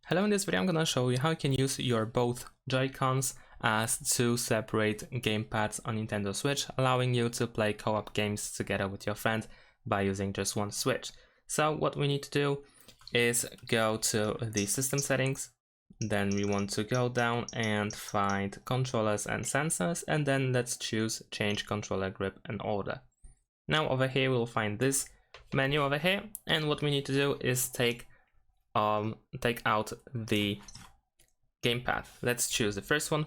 Hello, in this video I'm gonna show you how you can use your both Joy-Cons as two separate gamepads on Nintendo Switch, allowing you to play co-op games together with your friend by using just one Switch. So what we need to do is go to the system settings, then we want to go down and find controllers and sensors, and then let's choose change controller grip and order. Now over here we'll find this menu over here, and what we need to do is take out the gamepad. Let's choose the first one,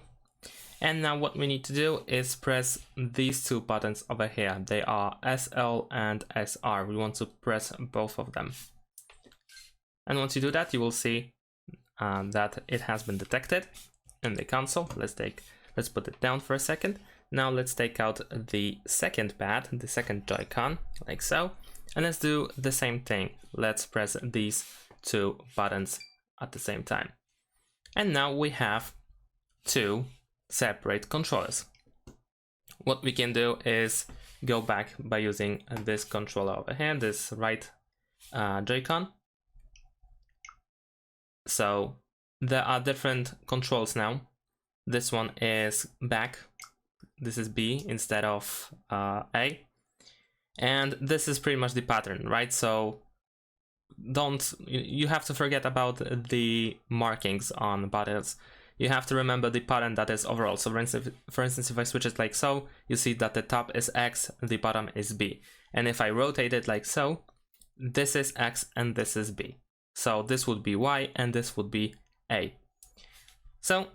and now what we need to do is press these two buttons over here. They are SL and SR. We want to press both of them, and once you do that you will see that it has been detected in the console. Let's put it down for a second. Now let's take out the second pad, the second Joy-Con, like so, and let's do the same thing. Let's press these two buttons at the same time, and now we have two separate controllers. What we can do is go back by using this controller over here, this right Joy-Con. So there are different controls now. This one is back, this is B instead of A, and this is pretty much the pattern, right? So you have to forget about the markings on buttons. You have to remember the pattern that is overall. So for instance, if I switch it like so, you see that the top is X, the bottom is B. And if I rotate it like so, this is X and this is B. So this would be Y and this would be A. So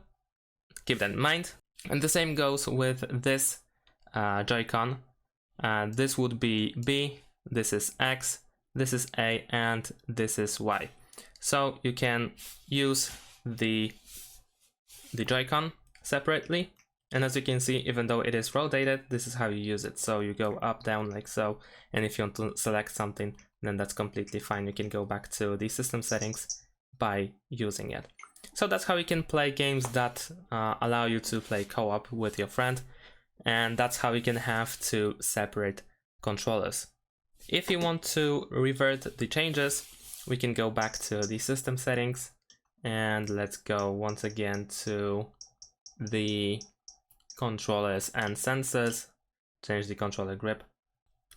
keep that in mind. And the same goes with this Joy-Con. This would be B, this is X, this is A, and this is Y. So you can use the Joy-Con separately, and as you can see, even though it is rotated, this is how you use it. So you go up, down like so, and if you want to select something, then that's completely fine. You can go back to the system settings by using it. So that's how you can play games that allow you to play co-op with your friend, and that's how you can have two separate controllers. If you want to revert the changes, we can go back to the system settings, and let's go once again to the controllers and sensors, change the controller grip.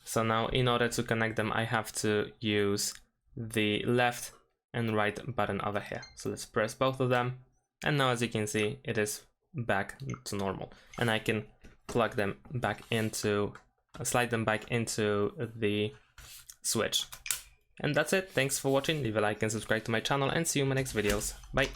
So now in order to connect them, I have to use the left and right button over here. So let's press both of them, and now as you can see, it is back to normal, and I can plug them back into, slide them back into the Switch. And that's it. Thanks for watching. Leave a like and subscribe to my channel, and see you in my next videos. Bye.